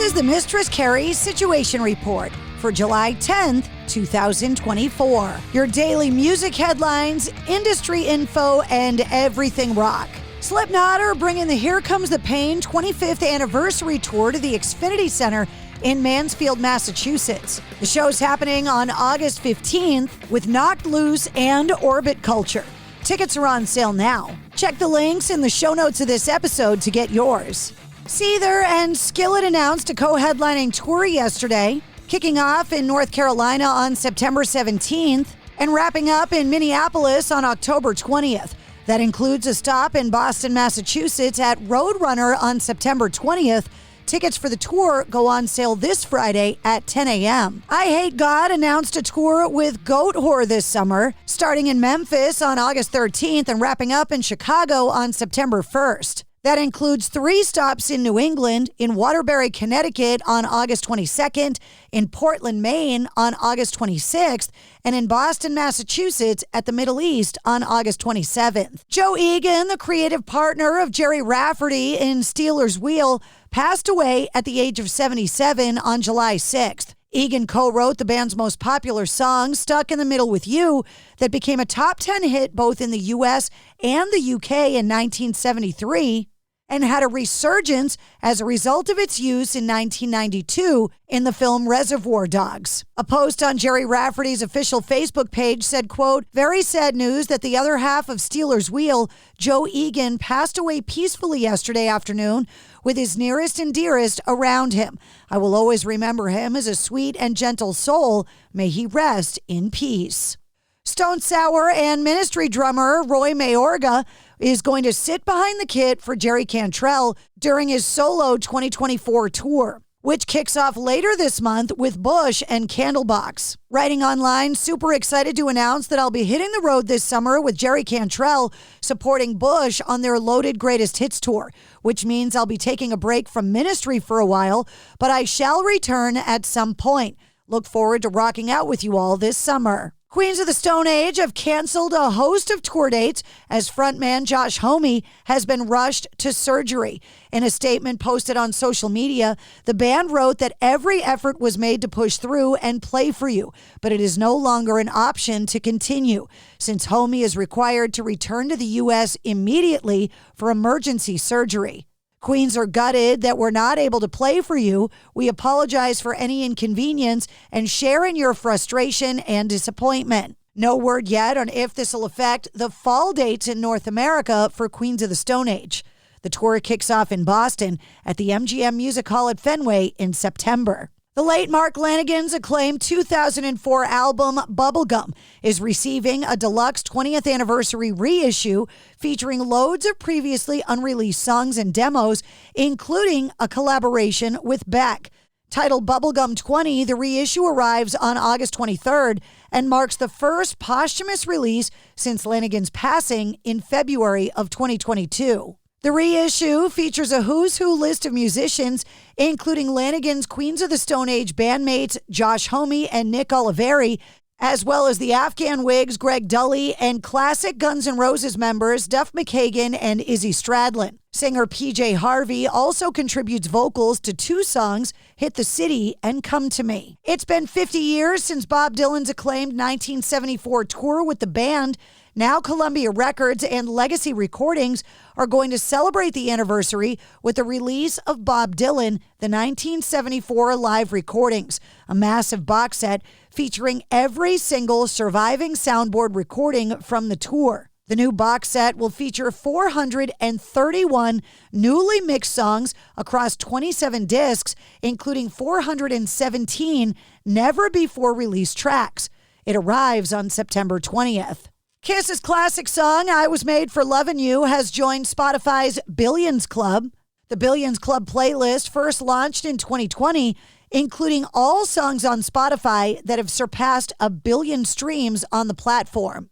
is the Mistress Carrie Situation Report for July 10th, 2024. Your daily music headlines, industry info, and everything rock. Slipknot are bringing the Here Comes the Pain 25th anniversary tour to the Xfinity Center in Mansfield, Massachusetts. The show's happening on August 15th with Knocked Loose and Orbit Culture. Tickets are on sale now. Check the links in the show notes of this episode to get yours. Seether and Skillet announced a co-headlining tour yesterday, kicking off in North Carolina on September 17th and wrapping up in Minneapolis on October 20th. That includes a stop in Boston, Massachusetts at Roadrunner on September 20th. Tickets for the tour go on sale this Friday at 10 a.m. EyeHateGod announced a tour with Goat Whore this summer, starting in Memphis on August 13th and wrapping up in Chicago on September 1st. That includes 3 stops in New England, in Waterbury, Connecticut on August 22nd, in Portland, Maine on August 26th, and in Boston, Massachusetts at the Middle East on August 27th. Joe Egan, the creative partner of Jerry Rafferty in Stealers Wheel, passed away at the age of 77 on July 6th. Egan co-wrote the band's most popular song, Stuck in the Middle with You, that became a top 10 hit both in the U.S. and the UK in 1973, and had a resurgence as a result of its use in 1992 in the film Reservoir Dogs. A post on Jerry Rafferty's official Facebook page said, quote, "Very sad news that the other half of Stealers Wheel, Joe Egan, passed away peacefully yesterday afternoon with his nearest and dearest around him. I will always remember him as a sweet and gentle soul. May he rest in peace." Stone Sour and Ministry drummer Roy Mayorga is going to sit behind the kit for Jerry Cantrell during his solo 2024 tour, which kicks off later this month with Bush and Candlebox. Writing online, super excited to announce that I'll be hitting the road this summer with Jerry Cantrell supporting Bush on their Loaded Greatest Hits tour, which means I'll be taking a break from Ministry for a while, but I shall return at some point. Look forward to rocking out with you all this summer. Queens of the Stone Age have canceled a host of tour dates as frontman Josh Homme has been rushed to surgery. In a statement posted on social media, the band wrote that every effort was made to push through and play for you, but it is no longer an option to continue, since Homme is required to return to the U.S. immediately for emergency surgery. Queens are gutted that we're not able to play for you. We apologize for any inconvenience and share in your frustration and disappointment. No word yet on if this will affect the fall dates in North America for Queens of the Stone Age. The tour kicks off in Boston at the MGM Music Hall at Fenway in September. The late Mark Lanegan's acclaimed 2004 album Bubblegum is receiving a deluxe 20th anniversary reissue featuring loads of previously unreleased songs and demos, including a collaboration with Beck. Titled Bubblegum 20, the reissue arrives on August 23rd and marks the first posthumous release since Lanegan's passing in February of 2022. The reissue features a who's who list of musicians, including Lanegan's Queens of the Stone Age bandmates Josh Homme and Nick Oliveri, as well as the Afghan Whigs Greg Dully and classic Guns N' Roses members Duff McKagan and Izzy Stradlin. Singer PJ Harvey also contributes vocals to 2 songs, Hit the City and Come to Me. It's been 50 years since Bob Dylan's acclaimed 1974 tour with the band. Now Columbia Records and Legacy Recordings are going to celebrate the anniversary with the release of Bob Dylan, the 1974 live recordings, a massive box set featuring every single surviving soundboard recording from the tour. The new box set will feature 431 newly mixed songs across 27 discs, including 417 never-before-released tracks. It arrives on September 20th. Kiss's classic song, I Was Made for Lovin' You, has joined Spotify's Billions Club. The Billions Club playlist first launched in 2020, including all songs on Spotify that have surpassed 1 billion streams on the platform.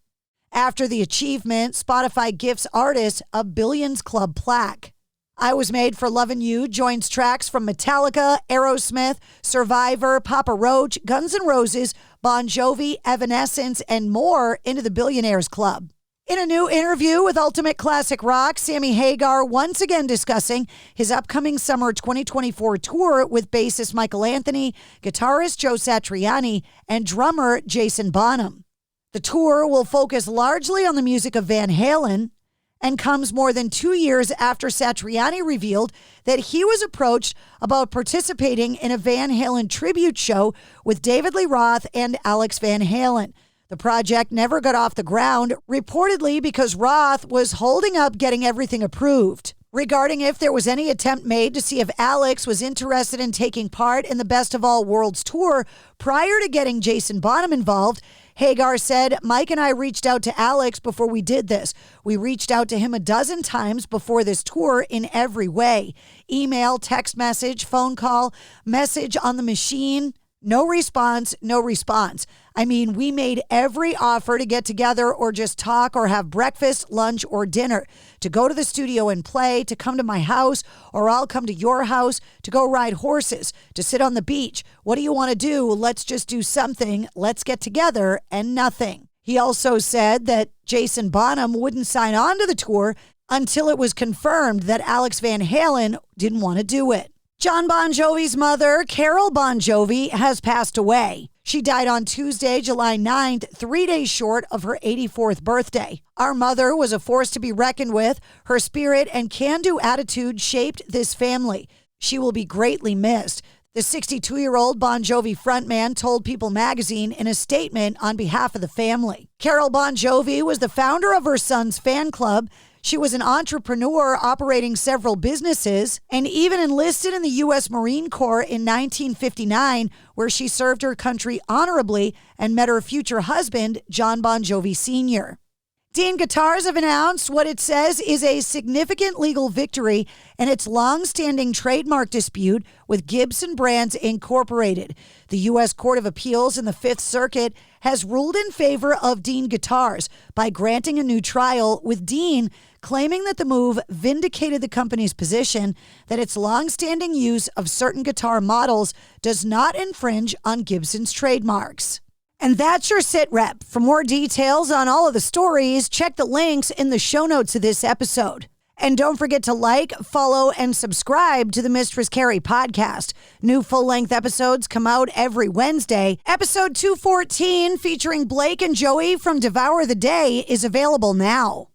After the achievement, Spotify gifts artists a Billions Club plaque. I Was Made for Lovin' You joins tracks from Metallica, Aerosmith, Survivor, Papa Roach, Guns N' Roses, Bon Jovi, Evanescence, and more into the Billionaires Club. In a new interview with Ultimate Classic Rock, Sammy Hagar once again discussing his upcoming summer 2024 tour with bassist Michael Anthony, guitarist Joe Satriani, and drummer Jason Bonham. The tour will focus largely on the music of Van Halen and comes more than 2 years after Satriani revealed that he was approached about participating in a Van Halen tribute show with David Lee Roth and Alex Van Halen. The project never got off the ground, reportedly because Roth was holding up getting everything approved. Regarding if there was any attempt made to see if Alex was interested in taking part in the Best of All Worlds tour prior to getting Jason Bonham involved, Hagar said, "Mike and I reached out to Alex before we did this. We reached out to him a dozen times before this tour in every way. Email, text message, phone call, message on the machine. No response, no response. I mean, we made every offer to get together or just talk or have breakfast, lunch, or dinner, to go to the studio and play, to come to my house, or I'll come to your house, to go ride horses, to sit on the beach. What do you want to do? Let's just do something. Let's get together, and nothing." He also said that Jason Bonham wouldn't sign on to the tour until it was confirmed that Alex Van Halen didn't want to do it. Jon Bon Jovi's mother, Carole Bon Jovi, has passed away. She died on Tuesday, July 9th, 3 days short of her 84th birthday. Our mother was a force to be reckoned with. Her spirit and can-do attitude shaped this family. She will be greatly missed. The 62-year-old Bon Jovi frontman told People magazine in a statement on behalf of the family. Carole Bon Jovi was the founder of her son's fan club. She was an entrepreneur operating several businesses and even enlisted in the U.S. Marine Corps in 1959, where she served her country honorably and met her future husband, Jon Bon Jovi Sr. Dean Guitars have announced what it says is a significant legal victory in its long-standing trademark dispute with Gibson Brands Incorporated. The U.S. Court of Appeals in the Fifth Circuit has ruled in favor of Dean Guitars by granting a new trial, with Dean claiming that the move vindicated the company's position that its long-standing use of certain guitar models does not infringe on Gibson's trademarks. And that's your sit rep. For more details on all of the stories, check the links in the show notes of this episode. And don't forget to like, follow, and subscribe to the Mistress Carrie Podcast. New full-length episodes come out every Wednesday. Episode 214, featuring Blake and Joey from Devour the Day, is available now.